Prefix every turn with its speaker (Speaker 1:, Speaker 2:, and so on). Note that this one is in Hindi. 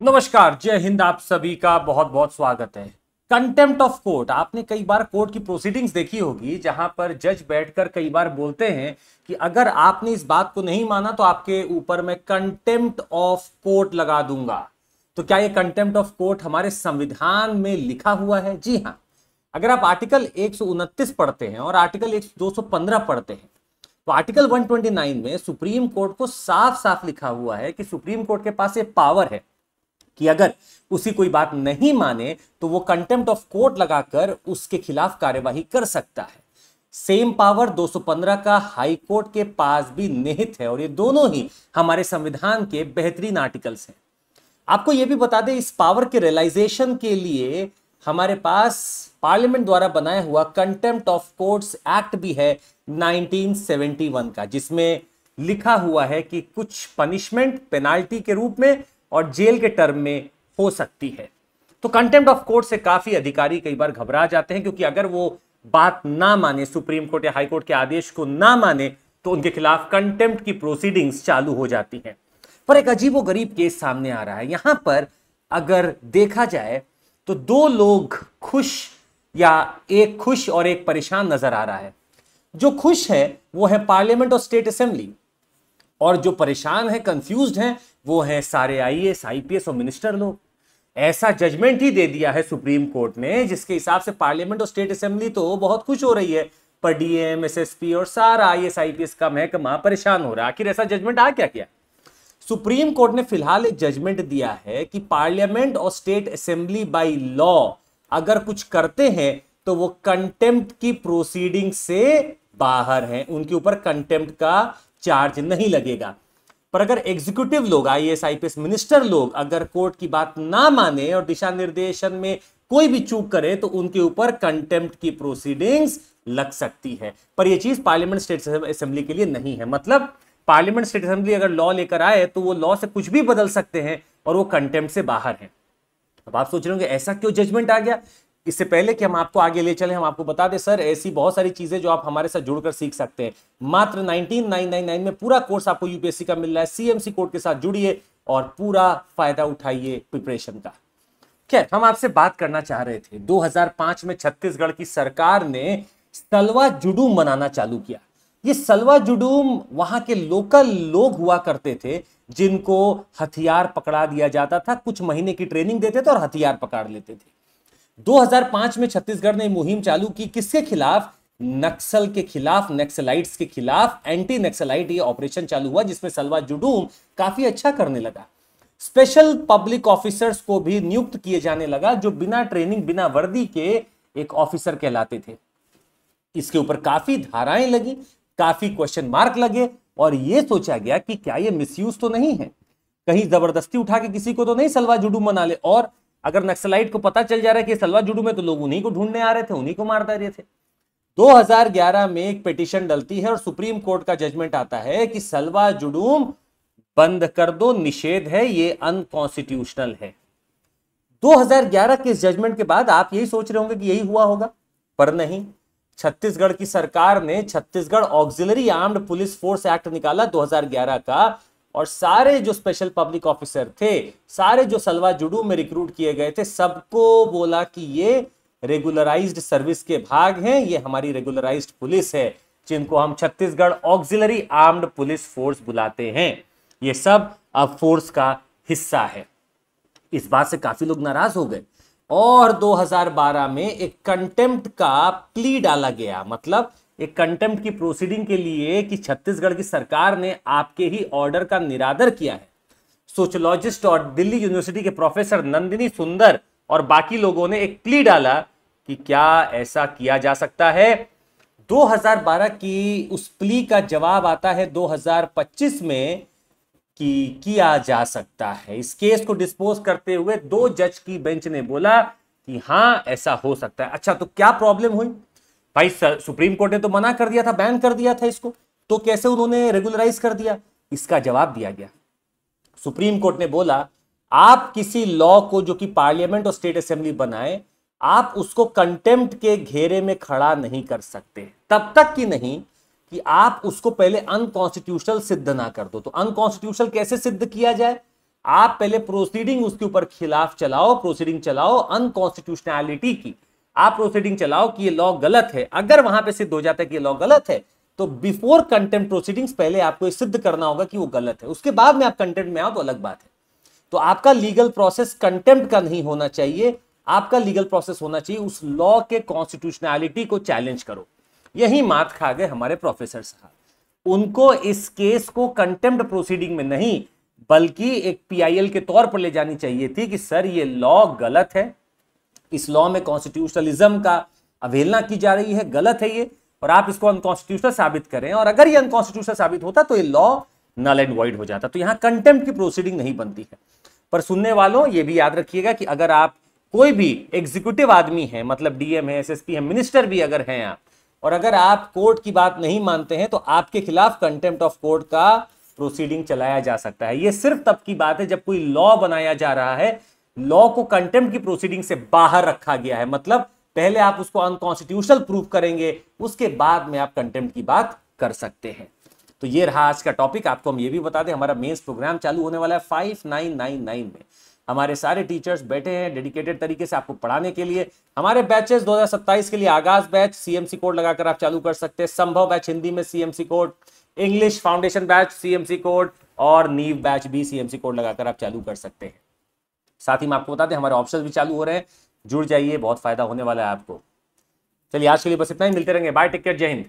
Speaker 1: नमस्कार, जय हिंद। आप सभी का बहुत बहुत स्वागत है। कंटेम्प्ट ऑफ कोर्ट, आपने कई बार कोर्ट की प्रोसीडिंग्स देखी होगी जहां पर जज बैठकर कई बार बोलते हैं कि अगर आपने इस बात को नहीं माना तो आपके ऊपर मैं कंटेम्प्ट ऑफ कोर्ट लगा दूंगा। तो क्या ये कंटेम्प्ट ऑफ कोर्ट हमारे संविधान में लिखा हुआ है? जी हां। अगर आप आर्टिकल 129 पढ़ते हैं और आर्टिकल 215 पढ़ते हैं तो आर्टिकल 129 में सुप्रीम कोर्ट को साफ साफ लिखा हुआ है कि सुप्रीम कोर्ट के पास ये पावर है कि अगर उसी कोई बात नहीं माने तो वो कंटेम्प्ट ऑफ कोर्ट लगाकर उसके खिलाफ कार्यवाही कर सकता है। सेम पावर 215 का हाई कोर्ट के पास भी निहित है और ये दोनों ही हमारे संविधान के बेहतरीन आर्टिकल्स हैं। आपको यह भी बता दें, इस पावर के रियलाइजेशन के लिए हमारे पास पार्लियामेंट द्वारा बनाया हुआ कंटेम्प्ट ऑफ कोर्ट्स एक्ट भी है 1971 का, जिसमें लिखा हुआ है कि कुछ पनिशमेंट पेनाल्टी के रूप में और जेल के टर्म में हो सकती है। तो कंटेम्प्ट ऑफ कोर्ट से काफी अधिकारी कई बार घबरा जाते हैं, क्योंकि अगर वो बात ना माने, सुप्रीम कोर्ट या हाई कोर्ट के आदेश को ना माने, तो उनके खिलाफ कंटेम्प्ट की प्रोसीडिंग्स चालू हो जाती हैं। पर एक अजीबोगरीब केस सामने आ रहा है यहां पर। अगर देखा जाए तो दो लोग खुश, या एक खुश और एक परेशान नजर आ रहा है। जो खुश है वो है पार्लियामेंट और स्टेट असेंबली, और जो परेशान है, कंफ्यूज्ड हैं, वो है सारे आईएएस, आईपीएस और मिनिस्टर लोग। ऐसा जजमेंट ही दे दिया है सुप्रीम कोर्ट ने जिसके हिसाब से पार्लियामेंट और स्टेट असेंबली तो बहुत खुश हो रही है, पर डीएम, एसएसपी और सारा आईएएस आईपीएस का महकमा परेशान हो रहा है। आखिर ऐसा जजमेंट आ क्या किया? सुप्रीम कोर्ट ने फिलहाल एक जजमेंट दिया है कि पार्लियामेंट और स्टेट असेंबली बाय लॉ अगर कुछ करते हैं तो वो कंटेम्प्ट की प्रोसीडिंग से बाहर हैं, उनके ऊपर कंटेम्प्ट का चार्ज नहीं लगेगा। पर अगर एग्जीक्यूटिव लोग, आईएएस आईपीएस मिनिस्टर लोग अगर कोर्ट की बात ना माने और दिशा निर्देशन में कोई भी चूक करे तो उनके ऊपर कंटेम्प्ट की प्रोसीडिंग्स लग सकती है। पर यह चीज पार्लियामेंट स्टेट असेंबली के लिए नहीं है। मतलब पार्लियामेंट स्टेट असेंबली अगर लॉ लेकर आए तो वो लॉ से कुछ भी बदल सकते हैं और वो कंटेम्प्ट से बाहर है। अब आप सोच रहे होंगे ऐसा क्यों जजमेंट आ गया। इससे पहले कि हम आपको आगे ले चले, हम आपको बता दें सर, ऐसी बहुत सारी चीजें जो आप हमारे साथ जुड़कर सीख सकते हैं। मात्र 19,999 में पूरा कोर्स आपको यूपीएससी का मिल रहा है। सीएमसी कोड के साथ जुड़िए और पूरा फायदा उठाइए प्रिपरेशन का। खैर, हम आपसे बात करना चाह रहे थे, 2005 में छत्तीसगढ़ की सरकार ने सलवा जुडूम मनाना चालू किया। ये सलवा जुडूम वहां के लोकल लोग हुआ करते थे जिनको हथियार पकड़ा दिया जाता था, कुछ महीने की ट्रेनिंग देते थे और हथियार पकड़ लेते थे। 2005 में छत्तीसगढ़ ने मुहिम चालू की, किसके खिलाफ? नक्सल के खिलाफ, नक्सलाइट्स के खिलाफ एंटी नक्सलाइट ये ऑपरेशन चालू हुआ, जिसमें सलवा जुडूम काफी अच्छा करने लगा। स्पेशल पब्लिक ऑफिसर्स को भी नियुक्त किए जाने लगा, जो बिना ट्रेनिंग, बिना वर्दी के एक ऑफिसर कहलाते थे। इसके ऊपर काफी धाराएं लगी, काफी क्वेश्चन मार्क लगे और यह सोचा गया कि क्या यह मिसयूज तो नहीं है, कहीं जबरदस्ती उठा के किसी को तो नहीं सलवा जुडूम मना ले। और अगर नक्सलाइट को पता चल जा रहा है कि सलवा जुडूम है तो लोग उन्हीं को ढूंढने आ रहे थे, उन्हीं को मार रहे थे। 2011 में एक पिटीशन डलती है और सुप्रीम कोर्ट का जजमेंट आता है कि सलवा जुडूम बंद कर दो, निषेध है, ये अनकॉन्स्टिट्यूशनल है। 2011 के इस जजमेंट के बाद आप यही सोच रहे होंगे कि यही हुआ होगा, पर नहीं। छत्तीसगढ़ की सरकार ने Chhattisgarh auxiliary armed police force act निकाला 2011 का, और सारे जो स्पेशल पब्लिक ऑफिसर थे, सारे जो सलवा जुडूम में रिक्रूट किए गए थे, सबको बोला कि ये रेगुलराइज्ड सर्विस के भाग हैं, ये हमारी रेगुलराइज्ड पुलिस है, जिनको हम Chhattisgarh auxiliary armed police force बुलाते हैं। ये सब अब फोर्स का हिस्सा है। इस बात से काफी लोग नाराज हो गए और 2012 में एक कंटेम्प्ट का प्ली डाला गया। मतलब एक कंटेम्प्ट की प्रोसीडिंग के लिए कि छत्तीसगढ़ की सरकार ने आपके ही ऑर्डर का निरादर किया है। सोशियोलॉजिस्ट और दिल्ली यूनिवर्सिटी के प्रोफेसर नंदिनी सुंदर और बाकी लोगों ने एक प्ली डाला कि क्या ऐसा किया जा सकता है। 2012 की उस प्ली का जवाब आता है 2025 में कि किया जा सकता है। इस केस को डिस्पोज करते हुए 2 जज की बेंच ने बोला कि हां, ऐसा हो सकता है। अच्छा, तो क्या प्रॉब्लम हुई भाई? सुप्रीम कोर्ट ने तो मना कर दिया था, बैन कर दिया था इसको, तो कैसे उन्होंने रेगुलराइज कर दिया? इसका जवाब दिया गया। सुप्रीम कोर्ट ने बोला, आप किसी लॉ को जो कि पार्लियामेंट और स्टेट असेंबली बनाए, आप उसको कंटेम्प्ट के घेरे में खड़ा नहीं कर सकते तब तक कि नहीं कि आप उसको पहले अनकॉन्स्टिट्यूशनल सिद्ध ना कर दो। तो अनकॉन्स्टिट्यूशनल कैसे सिद्ध किया जाए? आप पहले प्रोसीडिंग उसके ऊपर खिलाफ चलाओ, प्रोसीडिंग चलाओ अनकॉन्स्टिट्यूशनैलिटी की, आप प्रोसीडिंग चलाओ कि ये लॉ गलत है। अगर वहां पे सिद्ध हो जाता है कि ये लॉ गलत है, तो बिफोर कंटेम्प्ट प्रोसीडिंग्स पहले आपको ये सिद्ध करना होगा कि वो गलत है, उसके बाद में आप कंटेम्प्ट में आओ तो अलग बात है। तो आपका लीगल प्रोसेस कंटेम्प्ट का नहीं होना चाहिए, आपका लीगल प्रोसेस होना चाहिए उस लॉ के कॉन्स्टिट्यूशनैलिटी को चैलेंज करो। यही मात खा गए हमारे प्रोफेसर साहब। उनको इस केस को कंटेम्प्ट प्रोसीडिंग में नहीं बल्कि एक पीआईएल के तौर पर ले जानी चाहिए थी कि सर ये लॉ गलत है, इस लॉ में कॉन्स्टिट्यूशनलिज्म का अवहेलना की जा रही है, गलत है ये, और आप इसको अनकॉन्स्टिट्यूशनल साबित करें, और अगर ये अनकॉन्स्टिट्यूशनल साबित होता तो ये लॉ नल एंड वॉइड हो जाता। तो यहां कंटेम्प्ट की प्रोसीडिंग नहीं बनती है। पर सुनने वालों ये भी याद रखिएगा कि अगर आप कोई भी एग्जीक्यूटिव आदमी है, मतलब डीएम है, एसएसपी है, मिनिस्टर भी अगर हैं आप, और अगर आप कोर्ट की बात नहीं मानते हैं तो आपके खिलाफ कंटेम्प्ट ऑफ कोर्ट का प्रोसीडिंग चलाया जा सकता है। यह सिर्फ तब की बात है जब कोई लॉ बनाया जा रहा है, लॉ को कंटेम्प्ट की प्रोसीडिंग से बाहर रखा गया है, मतलब पहले आप उसको अनकॉन्स्टिट्यूशनल प्रूफ करेंगे, उसके बाद में आप कंटेम्प्ट की बात कर सकते हैं। तो ये रहा आज का टॉपिक। आपको हम ये भी बता दें, हमारा मेंस प्रोग्राम चालू होने वाला है 5999 में। हमारे सारे टीचर्स बैठे हैं डेडिकेटेड तरीके से आपको पढ़ाने के लिए। हमारे बैचेस 2027 के लिए आगाज बैच सीएमसी कोड लगाकर आप चालू कर सकते हैं, संभव बैच हिंदी में CMC code, English foundation batch CMC code, और नीव बैच भी सीएमसी कोड लगाकर आप चालू कर सकते हैं। साथ ही मैं आपको बता दें हमारे ऑप्शंस भी चालू हो रहे हैं, जुड़ जाइए, बहुत फायदा होने वाला है आपको। चलिए आज के लिए बस इतना ही, मिलते रहेंगे, बाय, टेक केयर, जय हिंद।